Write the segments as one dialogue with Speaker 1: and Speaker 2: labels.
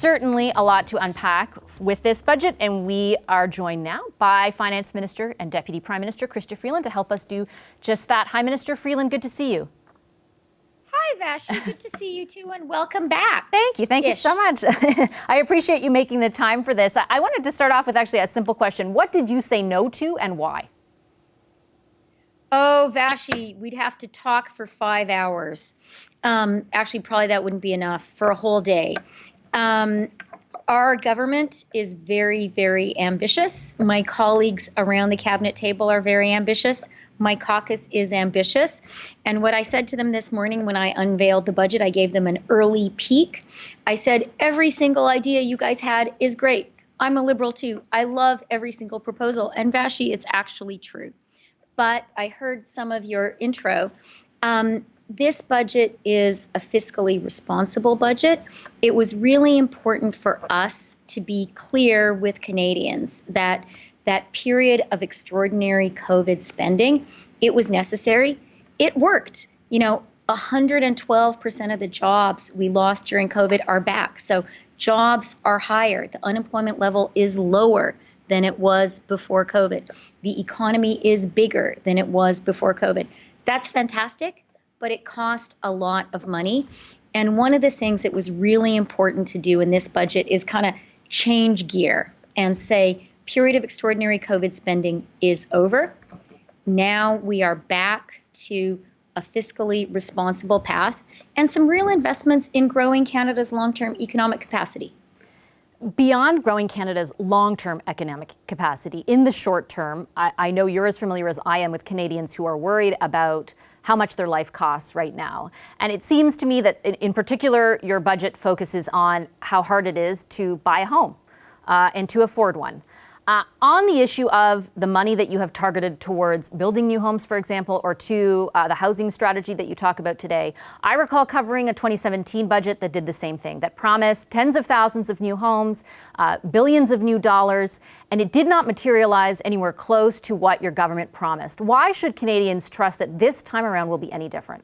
Speaker 1: certainly a lot to unpack with this budget, and we are joined now by Finance Minister and Deputy Prime Minister Chrystia Freeland to help us do just that. Hi, Minister Freeland, good to see you.
Speaker 2: Hi, Vashi. Good to see you too, and welcome back.
Speaker 1: Thank you so much. I appreciate you making the time for this. I wanted to start off with actually a simple question. What did you say no to and why?
Speaker 2: Oh, Vashi, we'd have to talk for 5 hours. Actually, probably that wouldn't be enough for a whole day. Our government is very, very ambitious. My colleagues around the cabinet table are very ambitious. My caucus is ambitious. And what I said to them this morning when I unveiled the budget, I gave them an early peek. I said, every single idea you guys had is great. I'm a Liberal too. I love every single proposal. And Vashi, it's actually true. But I heard some of your intro. This budget is a fiscally responsible budget. It was really important for us to be clear with Canadians that that period of extraordinary COVID spending, it was necessary. It worked. 112% of the jobs we lost during COVID are back. So jobs are higher. The unemployment level is lower than it was before COVID. The economy is bigger than it was before COVID. That's fantastic, but it cost a lot of money. And one of the things that was really important to do in this budget is kind of change gear and say, period of extraordinary COVID spending is over. Now we are back to a fiscally responsible path and some real investments in growing Canada's long-term economic capacity.
Speaker 1: Beyond growing Canada's long-term economic capacity, in the short term, I know you're as familiar as I am with Canadians who are worried about how much their life costs right now. And it seems to me that in particular, your budget focuses on how hard it is to buy a home and to afford one. On the issue of the money that you have targeted towards building new homes, for example, or to the housing strategy that you talk about today, I recall covering a 2017 budget that did the same thing, that promised tens of thousands of new homes, billions of new dollars, and it did not materialize anywhere close to what your government promised. Why should Canadians trust that this time around will be any different?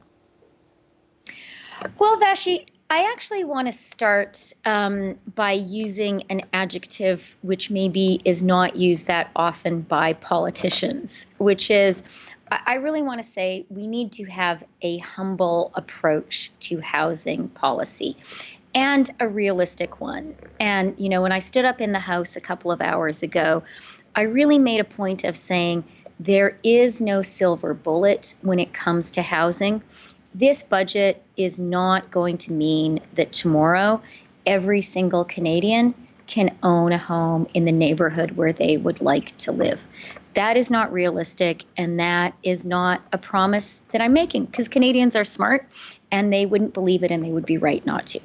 Speaker 2: Well, Vashi, I actually want to start by using an adjective which maybe is not used that often by politicians, which is, I really want to say we need to have a humble approach to housing policy and a realistic one. And, when I stood up in the House a couple of hours ago, I really made a point of saying there is no silver bullet when it comes to housing. This budget is not going to mean that tomorrow every single Canadian can own a home in the neighborhood where they would like to live. That is not realistic, and that is not a promise that I'm making, because Canadians are smart and they wouldn't believe it and they would be right not to.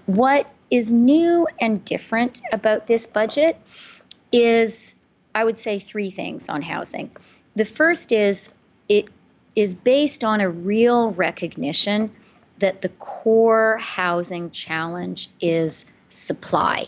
Speaker 2: What is new and different about this budget is, I would say, 3 things on housing. The first is it is based on a real recognition that the core housing challenge is supply.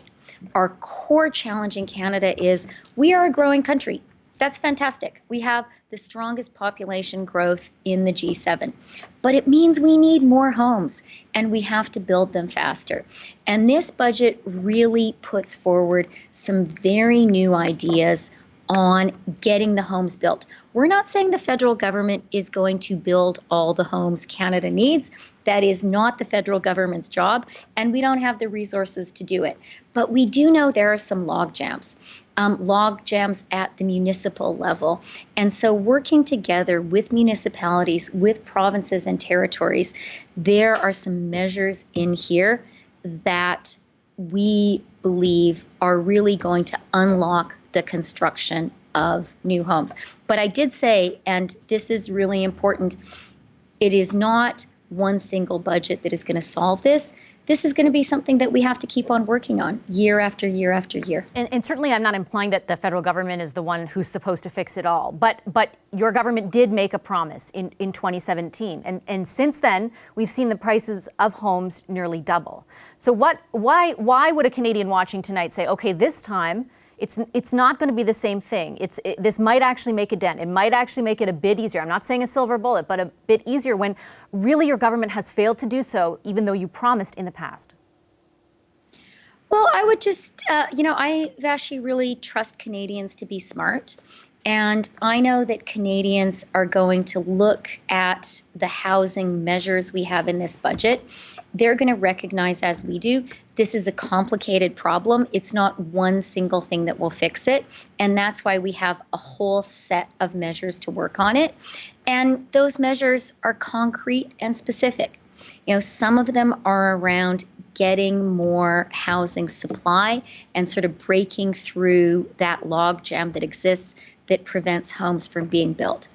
Speaker 2: Our core challenge in Canada is we are a growing country. That's fantastic. We have the strongest population growth in the G7. But it means we need more homes and we have to build them faster. And this budget really puts forward some very new ideas on getting the homes built. We're not saying the federal government is going to build all the homes Canada needs. That is not the federal government's job, and we don't have the resources to do it. But we do know there are some log jams at the municipal level. And so working together with municipalities, with provinces and territories, there are some measures in here that we believe are really going to unlock the construction of new homes. But I did say, and this is really important, it is not one single budget that is going to solve this. This is going to be something that we have to keep on working on year after year after year.
Speaker 1: And certainly I'm not implying that the federal government is the one who's supposed to fix it all. But your government did make a promise in 2017. And since then, we've seen the prices of homes nearly double. So why would a Canadian watching tonight say, okay, this time it's not going to be the same thing. This might actually make a dent. It might actually make it a bit easier. I'm not saying a silver bullet, but a bit easier when really your government has failed to do so, even though you promised in the past.
Speaker 2: Well, I I would just, I actually really trust Canadians to be smart. And I know that Canadians are going to look at the housing measures we have in this budget. They're going to recognize, as we do, this is a complicated problem. It's not one single thing that will fix it. And that's why we have a whole set of measures to work on it. And those measures are concrete and specific. Some of them are around getting more housing supply and sort of breaking through that logjam that exists that prevents homes from being built.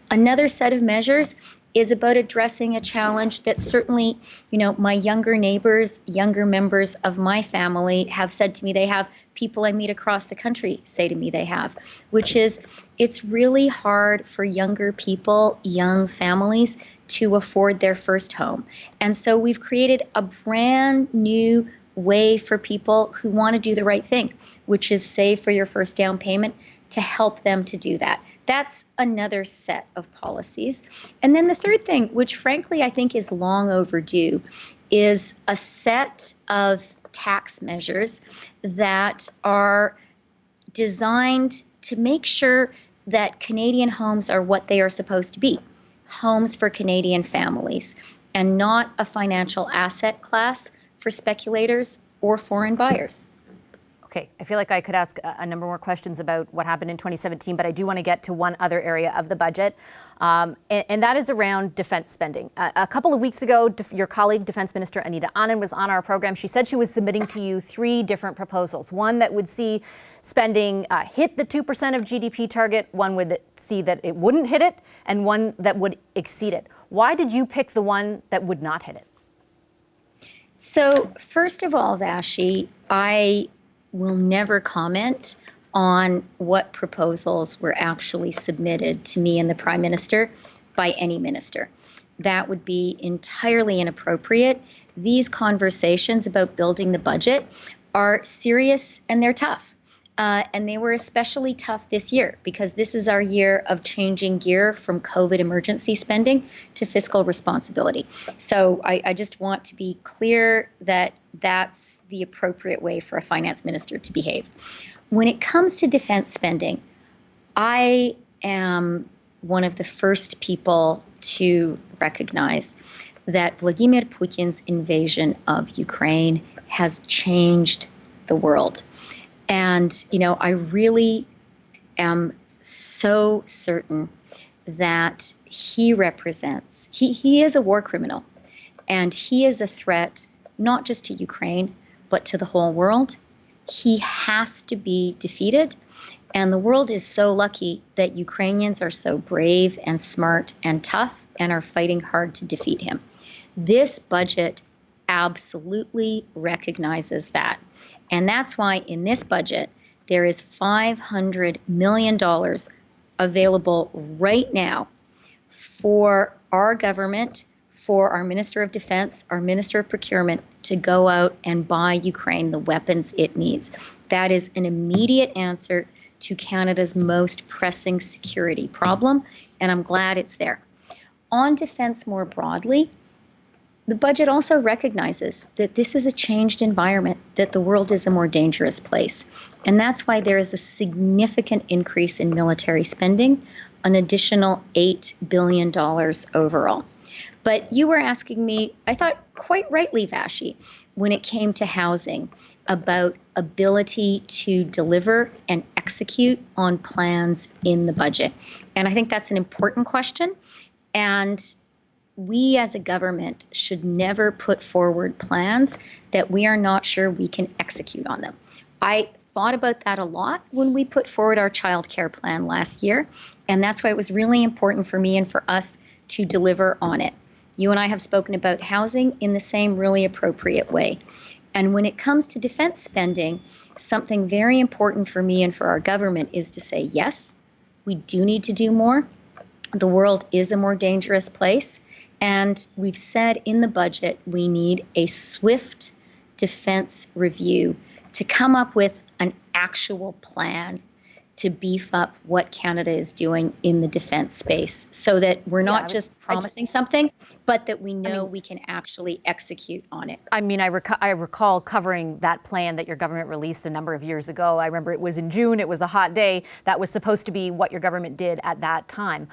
Speaker 2: Another set of measures is about addressing a challenge that certainly, my younger neighbors, younger members of my family have said to me they have, people I meet across the country say to me they have, which is it's really hard for younger people, young families to afford their first home. And so we've created a brand new way for people who want to do the right thing, which is save for your first down payment, to help them to do that. That's another set of policies. And then the third thing, which frankly I think is long overdue, is a set of tax measures that are designed to make sure that Canadian homes are what they are supposed to be, homes for Canadian families, and not a financial asset class for speculators or foreign buyers.
Speaker 1: Okay, I feel like I could ask a number more questions about what happened in 2017, but I do want to get to one other area of the budget, and that is around defense spending. A couple of weeks ago, your colleague, Defense Minister Anita Anand, was on our program. She said she was submitting to you 3 different proposals. One that would see spending hit the 2% of GDP target, one would see that it wouldn't hit it, and one that would exceed it. Why did you pick the one that would not hit it?
Speaker 2: So first of all, Vashi, I will never comment on what proposals were actually submitted to me and the Prime Minister by any minister. That would be entirely inappropriate. These conversations about building the budget are serious and they're tough. And they were especially tough this year because this is our year of changing gear from COVID emergency spending to fiscal responsibility. So I just want to be clear that that's the appropriate way for a finance minister to behave. When it comes to defense spending, I am one of the first people to recognize that Vladimir Putin's invasion of Ukraine has changed the world. And, I really am so certain that he represents, he is a war criminal, and he is a threat not just to Ukraine, but to the whole world. He has to be defeated. And the world is so lucky that Ukrainians are so brave and smart and tough and are fighting hard to defeat him. This budget absolutely recognizes that. And that's why in this budget, there is $500 million available right now for our government, for our Minister of Defense, our Minister of Procurement to go out and buy Ukraine the weapons it needs. That is an immediate answer to Canada's most pressing security problem, and I'm glad it's there. On defense more broadly, the budget also recognizes that this is a changed environment, that the world is a more dangerous place. And that's why there is a significant increase in military spending, an additional $8 billion overall. But you were asking me, I thought quite rightly, Vashi, when it came to housing, about ability to deliver and execute on plans in the budget. And I think that's an important question. And we as a government should never put forward plans that we are not sure we can execute on them. I thought about that a lot when we put forward our child care plan last year. And that's why it was really important for me and for us to deliver on it. You and I have spoken about housing in the same really appropriate way. And when it comes to defense spending, something very important for me and for our government is to say, yes, we do need to do more. The world is a more dangerous place. And we've said in the budget, we need a swift defense review to come up with an actual plan to beef up what Canada is doing in the defense space so that we're not just promising something, but that we know we can actually execute on it.
Speaker 1: I mean, I recall covering that plan that your government released a number of years ago. I remember it was in June. It was a hot day. That was supposed to be what your government did at that time.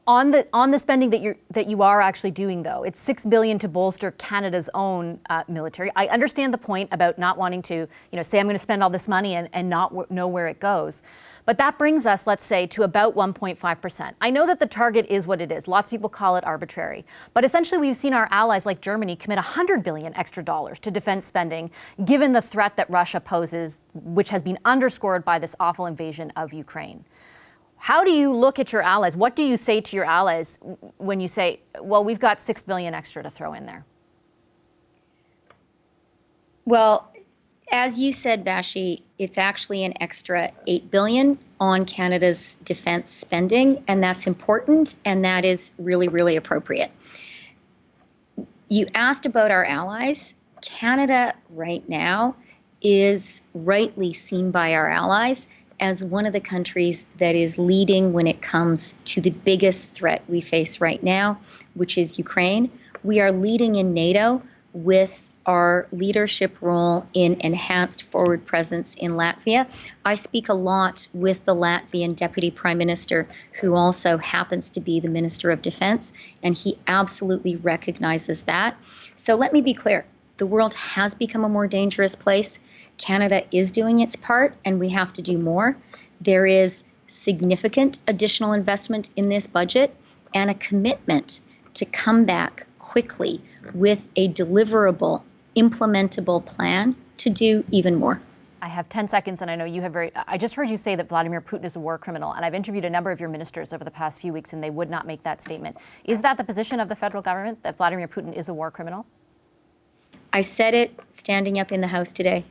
Speaker 1: On the spending that you are actually doing, though, it's $6 billion to bolster Canada's own military. I understand the point about not wanting to, say I'm going to spend all this money and not know where it goes. But that brings us, let's say, to about 1.5%. I know that the target is what it is. Lots of people call it arbitrary. But essentially, we've seen our allies like Germany commit $100 billion extra to defense spending, given the threat that Russia poses, which has been underscored by this awful invasion of Ukraine. How do you look at your allies? What do you say to your allies when you say, well, we've got $6 billion extra to throw in there?
Speaker 2: Well, as you said, Vashi, it's actually an extra $8 billion on Canada's defense spending, and that's important, and that is really, really appropriate. You asked about our allies. Canada right now is rightly seen by our allies as one of the countries that is leading when it comes to the biggest threat we face right now, which is Ukraine. We are leading in NATO with our leadership role in enhanced forward presence in Latvia. I speak a lot with the Latvian Deputy Prime Minister, who also happens to be the Minister of Defense, and he absolutely recognizes that. So let me be clear. The world has become a more dangerous place. Canada is doing its part, and we have to do more. There is significant additional investment in this budget and a commitment to come back quickly with a deliverable, implementable plan to do even more.
Speaker 1: I have 10 seconds, and I know you have I just heard you say that Vladimir Putin is a war criminal, and I've interviewed a number of your ministers over the past few weeks, and they would not make that statement. Is that the position of the federal government, that Vladimir Putin is a war criminal?
Speaker 2: I said it standing up in the House today.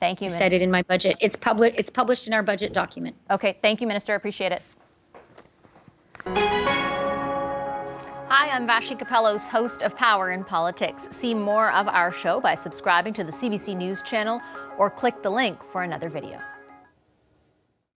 Speaker 1: Thank you,
Speaker 2: Minister. I said it in my budget. It's published in our budget document.
Speaker 1: Okay, thank you, Minister. Appreciate it. Hi, I'm Vashi Capellos, host of Power in Politics. See more of our show by subscribing to the CBC News channel or click the link for another video.